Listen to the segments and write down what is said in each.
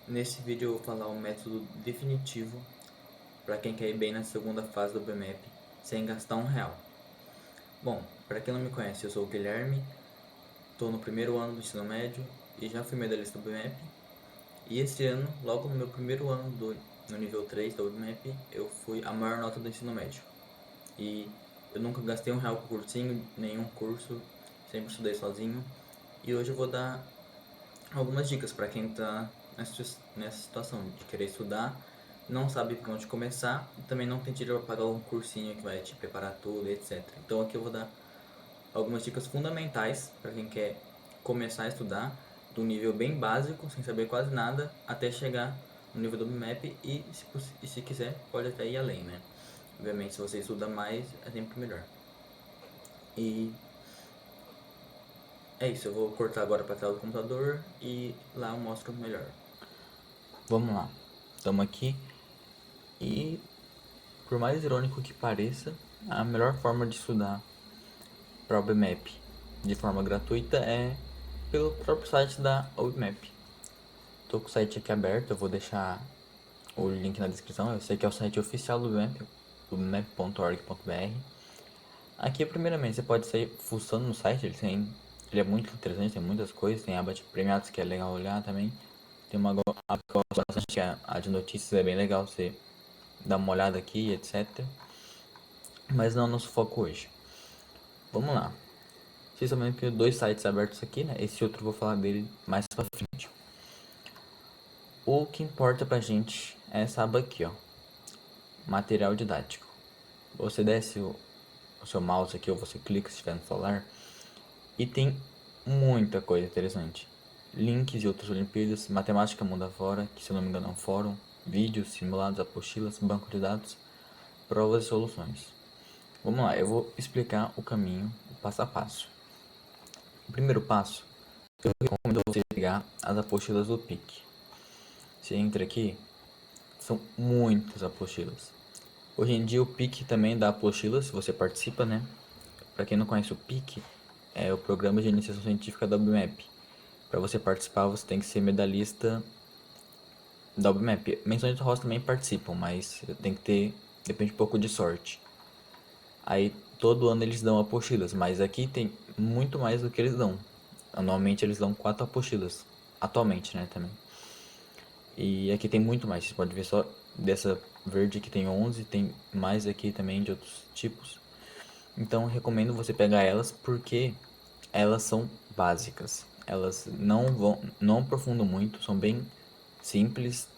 Nesse vídeo eu vou falar o método definitivo para quem quer ir bem na segunda fase do BMAP sem gastar R$1. Bom, para quem não me conhece, eu sou o Guilherme, estou no primeiro ano do ensino médio e já fui medalhista do BMAP. E esse ano, logo no meu primeiro ano no nível 3 do BMAP, eu fui a maior nota do ensino médio. E eu nunca gastei R$1 com cursinho, nenhum curso, sempre estudei sozinho. E hoje eu vou dar algumas dicas para quem está nessa situação de querer estudar, não sabe por onde começar e também não tem dinheiro para pagar um cursinho que vai te preparar tudo, etc. Então aqui eu vou dar algumas dicas fundamentais para quem quer começar a estudar do nível bem básico, sem saber quase nada, até chegar no nível do BMAP e se quiser pode até ir além, né? Obviamente se você estuda mais é sempre melhor. E é isso, eu vou cortar agora para a tela do computador e lá eu mostro melhor. Vamos lá, estamos aqui e, por mais irônico que pareça, a melhor forma de estudar para o BMAP de forma gratuita é pelo próprio site da UBMAP. Estou com o site aqui aberto, eu vou deixar o link na descrição. Eu sei que é o site oficial do BMAP, ubmap.org.br. Aqui, primeiramente, você pode sair fuçando no site, ele é muito interessante, tem muitas coisas, tem a aba de premiados que é legal olhar também. Tem uma aba que eu gosto bastante, que é a de notícias, é bem legal você dar uma olhada aqui, etc. Mas não é o nosso foco hoje. Vamos lá. Vocês estão vendo que tem dois sites abertos aqui, né? Esse outro eu vou falar dele mais pra frente. O que importa pra gente é essa aba aqui, ó. Material didático. Você desce o seu mouse aqui, ou você clica se estiver no celular, e tem muita coisa interessante. Links de outras Olimpíadas, matemática mundo afora, que se eu não me engano é um fórum, vídeos, simulados, apostilas, banco de dados, provas e soluções. Vamos lá, eu vou explicar o caminho, o passo a passo. O primeiro passo, eu recomendo você pegar as apostilas do PIC. Você entra aqui, são muitas apostilas. Hoje em dia o PIC também dá apostilas, se você participa, né? Para quem não conhece o PIC, é o Programa de Iniciação Científica da UBMAP. Para você participar, você tem que ser medalhista da UBMAP. Menções de roça também participam, mas tem que ter, depende um pouco de sorte. Aí todo ano eles dão apostilas, mas aqui tem muito mais do que eles dão. Anualmente eles dão 4 apostilas, atualmente, né, também. E aqui tem muito mais, você pode ver só dessa verde que tem 11, tem mais aqui também de outros tipos. Então recomendo você pegar elas porque elas são básicas. Elas não aprofundam muito, são bem simples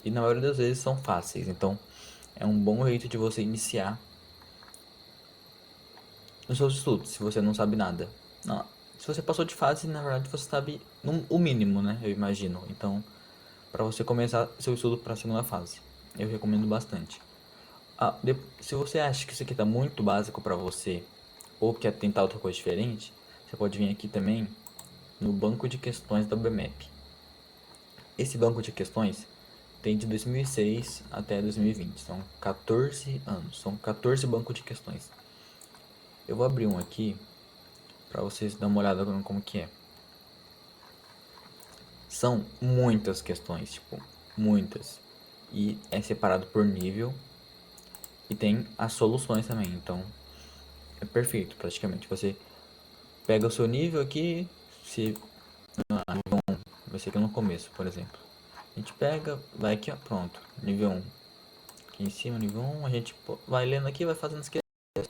e na maioria das vezes são fáceis. Então é um bom jeito de você iniciar os seus estudos, se você não sabe nada. Não, se você passou de fase, na verdade você sabe o mínimo, né? Eu imagino. Então, para você começar seu estudo para a segunda fase, eu recomendo bastante. Se você acha que isso aqui tá muito básico para você ou quer tentar outra coisa diferente, você pode vir aqui também no banco de questões da BMAP. Esse banco de questões tem de 2006 até 2020, são 14 anos, são 14 bancos de questões. Eu vou abrir um aqui para vocês darem uma olhada como que é. São muitas questões, tipo, muitas. E é separado por nível e tem as soluções também, então é perfeito praticamente. Você pega o seu nível aqui, se vai ser aqui no começo, por exemplo. A gente pega, vai aqui, ó, pronto, nível 1. Aqui em cima, nível 1, a gente vai lendo aqui, vai fazendo as questões,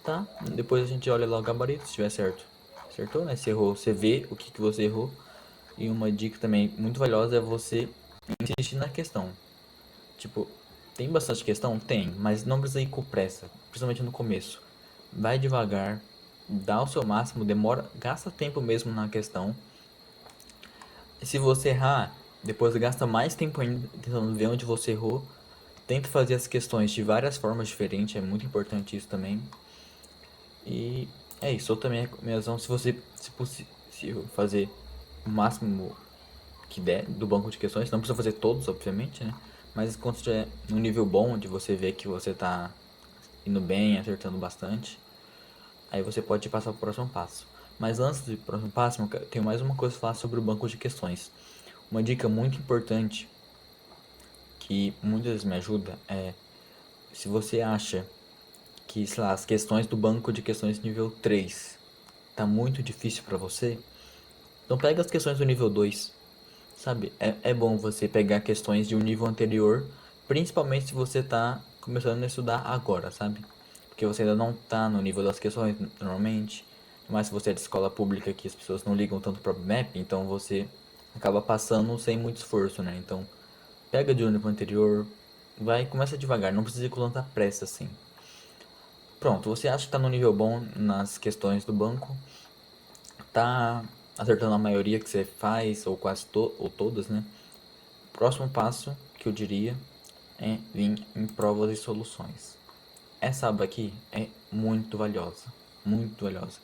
tá? Depois a gente olha lá o gabarito, se estiver certo. Acertou, né? Se errou, você vê o que você errou. E uma dica também muito valiosa é você insistir na questão. Tipo, tem bastante questão? Tem, mas não precisa ir com pressa, principalmente no começo. Vai devagar, dá o seu máximo, demora, gasta tempo mesmo na questão. Se você errar, depois gasta mais tempo ainda tentando ver onde você errou. Tenta fazer as questões de várias formas diferentes, é muito importante isso também. E é isso, outra minha recomendação, se você, se possível, fazer o máximo que der do banco de questões, não precisa fazer todos, obviamente, né? Mas quando estiver num nível bom, onde você vê que você tá indo bem, acertando bastante, aí você pode passar para o próximo passo. Mas antes do próximo passo, eu tenho mais uma coisa a falar sobre o banco de questões. Uma dica muito importante que muitas vezes me ajuda é, se você acha que, sei lá, as questões do banco de questões nível 3 tá muito difícil pra você, então pega as questões do nível 2, sabe? É bom você pegar questões de um nível anterior, principalmente se você tá começando a estudar agora, sabe? Porque você ainda não tá no nível das questões normalmente, mas se você é de escola pública que as pessoas não ligam tanto para o map, então você acaba passando sem muito esforço, né? Então pega de um nível anterior, vai, começa devagar, não precisa ir com tanta pressa assim. Pronto, você acha que tá no nível bom nas questões do banco, tá acertando a maioria que você faz, ou quase ou todas, né? Próximo passo que eu diria é vir em provas e soluções. Essa aba aqui é muito valiosa, muito valiosa.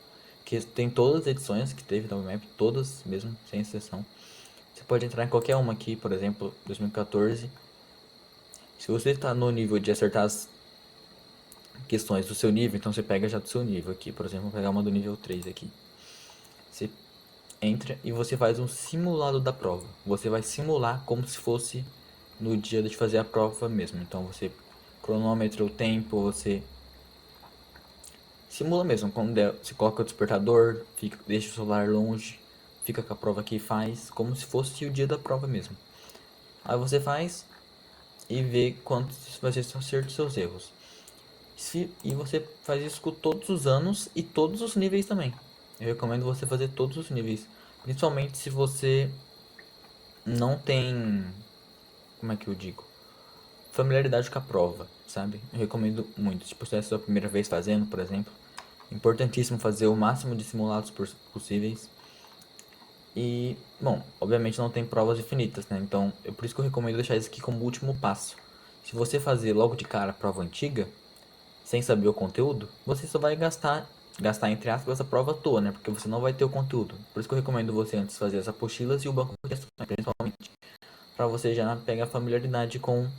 Que tem todas as edições que teve da Webmap, todas mesmo, sem exceção. Você pode entrar em qualquer uma aqui, por exemplo, 2014. Se você está no nível de acertar as questões do seu nível, então você pega já do seu nível aqui. Por exemplo, vou pegar uma do nível 3 aqui. Você entra e você faz um simulado da prova. Você vai simular como se fosse no dia de fazer a prova mesmo. Então você cronômetra o tempo, você simula mesmo. Quando der, você coloca o despertador, deixa o celular longe, fica com a prova aqui e faz como se fosse o dia da prova mesmo. Aí você faz e vê quantos vai ser seu acerto e seus erros. E você faz isso com todos os anos e todos os níveis também. Eu recomendo você fazer todos os níveis. Principalmente se você não tem, como é que eu digo? Familiaridade com a prova, sabe? Eu recomendo muito. Tipo, se é a sua primeira vez fazendo, por exemplo, importantíssimo fazer o máximo de simulados possíveis. E, bom, obviamente não tem provas infinitas, né? Então, por isso que eu recomendo deixar isso aqui como último passo. Se você fazer logo de cara a prova antiga, sem saber o conteúdo, você só vai gastar entre aspas a prova à toa, né? Porque você não vai ter o conteúdo. Por isso que eu recomendo você antes fazer as apostilas e o banco de questões, principalmente, para você já pegar familiaridade com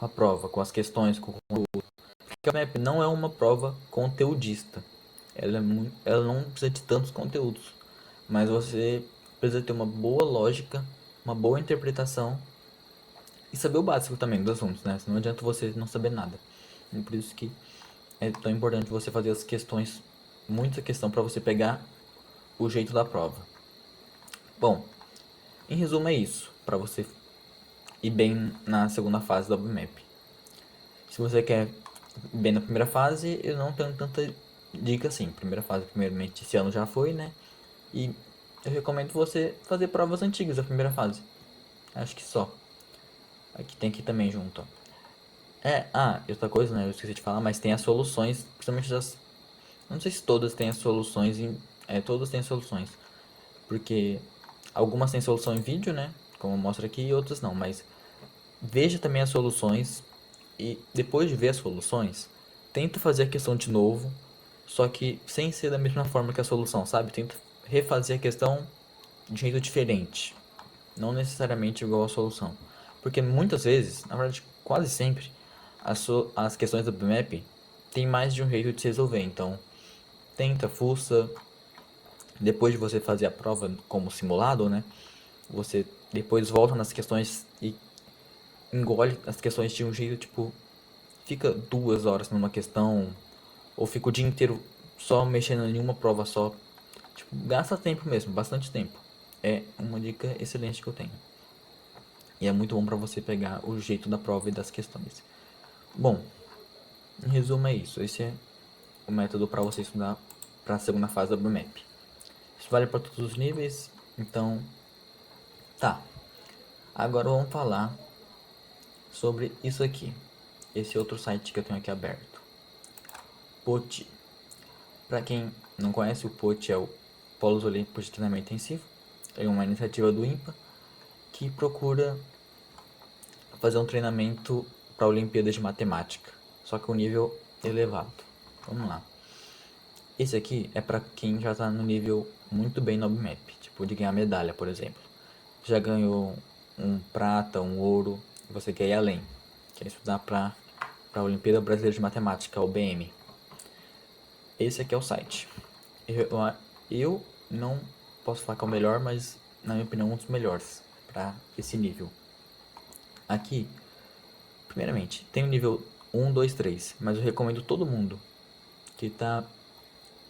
a prova, com as questões, com o conteúdo. Porque a MAP não é uma prova conteudista. Ela não precisa de tantos conteúdos, mas você precisa ter uma boa lógica, uma boa interpretação e saber o básico também dos assuntos, né? Não adianta você não saber nada. E por isso que é tão importante você fazer as questões, muita questão para você pegar o jeito da prova. Bom, em resumo é isso, para você ir bem na segunda fase da UBMAP. Se você quer ir bem na primeira fase, eu não tenho tanta dica assim. Primeira fase, primeiramente, esse ano já foi, né? E eu recomendo você fazer provas antigas da primeira fase. Acho que só. Aqui tem aqui também junto, ó. E outra coisa, né? Eu esqueci de falar, mas tem as soluções, principalmente das. Não sei se todas têm as soluções todas têm soluções. Porque algumas têm solução em vídeo, né? Como mostra aqui, e outras não. Mas veja também as soluções e depois de ver as soluções, tenta fazer a questão de novo, só que sem ser da mesma forma que a solução, sabe? Tenta refazer a questão de um jeito diferente, não necessariamente igual à solução. Porque muitas vezes, na verdade, quase sempre, as questões do BMAP tem mais de um jeito de se resolver. Então, tenta, fuça, depois de você fazer a prova como simulado, né? Você depois volta nas questões e engole as questões de um jeito, tipo, fica 2 horas numa questão, ou fica o dia inteiro só mexendo em uma prova só. Tipo, gasta tempo mesmo, bastante tempo. É uma dica excelente que eu tenho. E é muito bom para você pegar o jeito da prova e das questões. Bom, em resumo é isso. Esse é o método para você estudar para a segunda fase da BMAP. Isso vale para todos os níveis, então tá. Agora vamos falar sobre isso aqui. Esse outro site que eu tenho aqui aberto. POT. Para quem não conhece, o POT é o Polos Olímpicos de Treinamento Intensivo. É uma iniciativa do INPA que procura fazer um treinamento para Olimpíadas de Matemática, só que um nível elevado. Vamos lá. Esse aqui é para quem já está no nível muito bem no OBMAP, tipo de ganhar medalha, por exemplo. Já ganhou um prata, um ouro, e você quer ir além. Quer estudar para a Olimpíada Brasileira de Matemática, OBM. Esse aqui é o site. Eu não posso falar que é o melhor, mas na minha opinião um dos melhores. para esse nível. Aqui, primeiramente, tem o nível 1, 2, 3, mas eu recomendo todo mundo que tá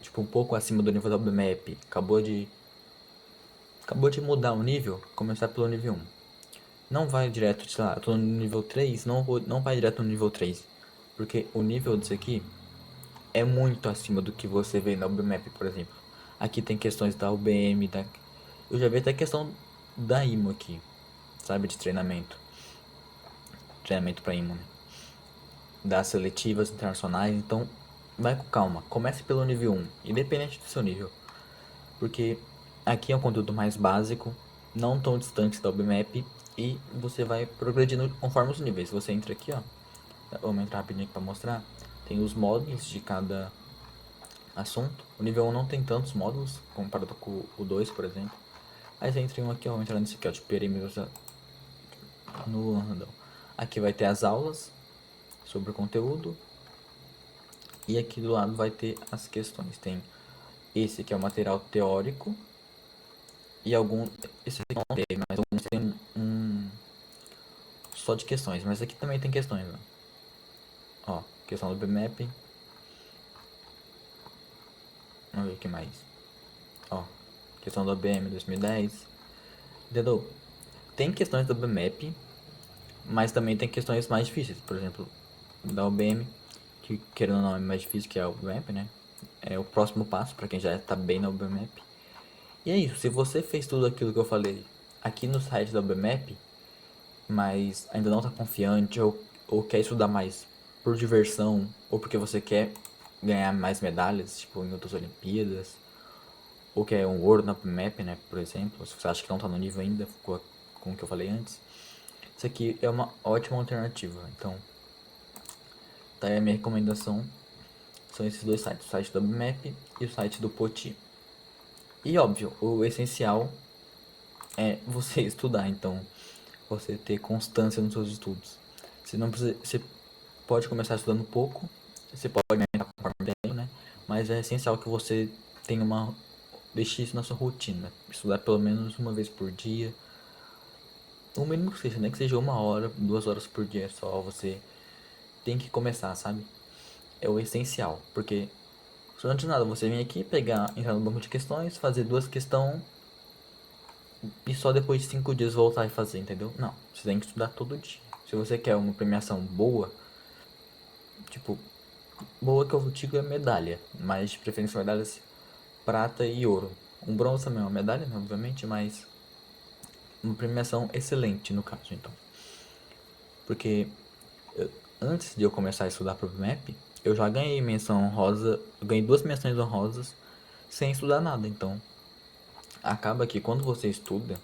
tipo um pouco acima do nível da WMAP, acabou de mudar o nível, começar pelo nível 1. Não vai direto, sei lá, eu tô no nível 3, não vai direto no nível 3, porque o nível disso aqui é muito acima do que você vê na WMAP, por exemplo. Aqui tem questões da UBM, eu já vi até questão da IMO aqui, sabe, de treinamento para IMO, né? Das seletivas internacionais, então vai com calma, comece pelo nível 1, independente do seu nível, porque aqui é um conteúdo mais básico, não tão distante da WMAP, e você vai progredindo conforme os níveis. Você entra aqui, ó, vamos entrar rapidinho aqui para mostrar, tem os módulos de cada assunto. O nível 1 não tem tantos módulos comparado com o 2, por exemplo. Aí você entra em um aqui, ó, vamos entrar nesse aqui, ó, de perímetros no random. Aqui vai ter as aulas sobre o conteúdo. E aqui do lado vai ter as questões. Tem esse que é o material teórico. E esse aqui não tem, mas alguns tem só de questões. Mas aqui também tem questões, ó. Questão do BMAP. Vamos ver o que mais. Ó, questão do ABM 2010. Entendeu? Tem questões do BMAP, mas também tem questões mais difíceis. Por exemplo, da UBM, que querendo ou não é mais difícil que a UBMAP, né? É o próximo passo para quem já está bem na UBMAP. E é isso, se você fez tudo aquilo que eu falei aqui no site da UBMAP, mas ainda não está confiante ou quer estudar mais por diversão ou porque você quer ganhar mais medalhas, tipo em outras Olimpíadas, ou quer um ouro na UBMAP, né, por exemplo, se você acha que não está no nível ainda com o que eu falei antes, isso aqui é uma ótima alternativa. Então, tá aí a minha recomendação. São esses dois sites, o site da UBMAP e o site do Poti. E óbvio, o essencial é você estudar, então você ter constância nos seus estudos. Você não precisa, você pode começar estudando pouco, você pode aumentar conforme o tempo, né? Mas é essencial que você tenha deixe isso na sua rotina. Estudar pelo menos uma vez por dia. O mínimo que seja, nem que seja 1 hora, 2 horas por dia só, você tem que começar, sabe? É o essencial, porque não adianta nada você vir aqui, entrar no banco de questões, fazer 2 questões e só depois de 5 dias voltar e fazer, entendeu? Não, você tem que estudar todo dia. Se você quer uma premiação boa, tipo, boa que eu digo é medalha, mas de preferência medalhas prata e ouro. Um bronze também é uma medalha, né, obviamente, mas uma premiação excelente no caso, então. Porque antes de eu começar a estudar para o MAP, eu já ganhei menção honrosa, eu ganhei 2 menções honrosas sem estudar nada, então acaba que quando você estuda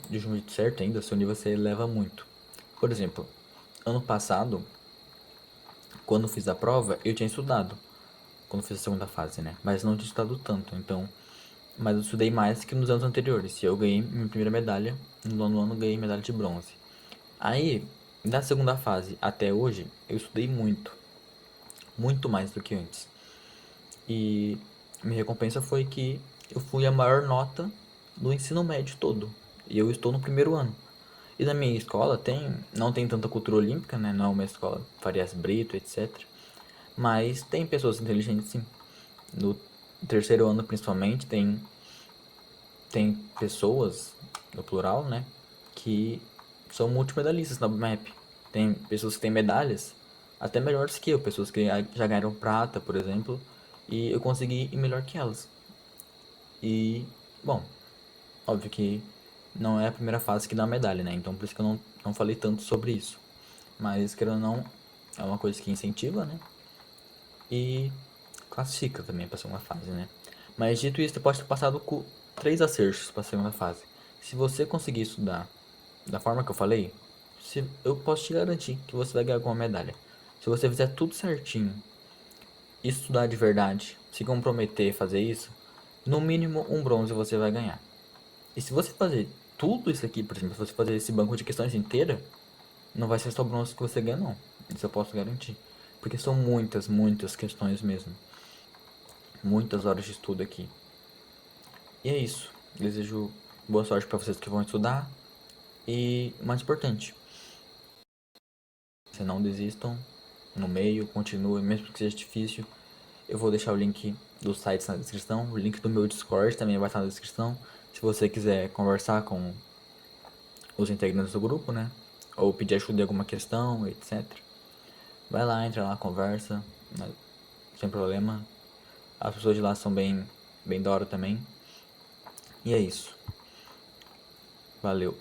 de um jeito certo ainda, seu nível você eleva muito. Por exemplo, ano passado, quando fiz a prova, eu tinha estudado. Quando fiz a segunda fase, né? Mas não tinha estudado tanto, então. Mas eu estudei mais que nos anos anteriores. E eu ganhei minha primeira medalha. No nono ano, ganhei medalha de bronze. Aí, da segunda fase até hoje, eu estudei muito. Muito mais do que antes. E minha recompensa foi que eu fui a maior nota do ensino médio todo. E eu estou no primeiro ano. E na minha escola não tem tanta cultura olímpica, né? Não é uma escola Farias Brito, etc. Mas tem pessoas inteligentes, sim. No terceiro ano, principalmente, tem pessoas, no plural, né? Que são multimedalistas na BMAP. Tem pessoas que têm medalhas até melhores que eu. Pessoas que já ganharam prata, por exemplo. E eu consegui ir melhor que elas. E, bom, óbvio que não é a primeira fase que dá a medalha, né? Então por isso que eu não falei tanto sobre isso. Mas, querendo ou não, é uma coisa que incentiva, né? E classifica também pra segunda fase, né? Mas dito isso, você pode ter passado com 3 acertos pra segunda fase. Se você conseguir estudar da forma que eu falei, eu posso te garantir que você vai ganhar alguma medalha. Se você fizer tudo certinho, estudar de verdade, se comprometer a fazer isso, no mínimo um bronze você vai ganhar. E se você fazer tudo isso aqui, por exemplo, se você fazer esse banco de questões inteira, não vai ser só bronze que você ganha, não. Isso eu posso garantir. Porque são muitas, muitas questões mesmo. Muitas horas de estudo aqui. E é isso. Desejo boa sorte para vocês que vão estudar. E o mais importante, se não desistam no meio, continuem, mesmo que seja difícil. Eu vou deixar o link dos sites na descrição, o link do meu Discord também vai estar na descrição. Se você quiser conversar com os integrantes do grupo, né? Ou pedir ajuda em alguma questão, etc. Vai lá, entra lá, conversa, né? Sem problema. As pessoas de lá são bem da hora também. E é isso. Valeu.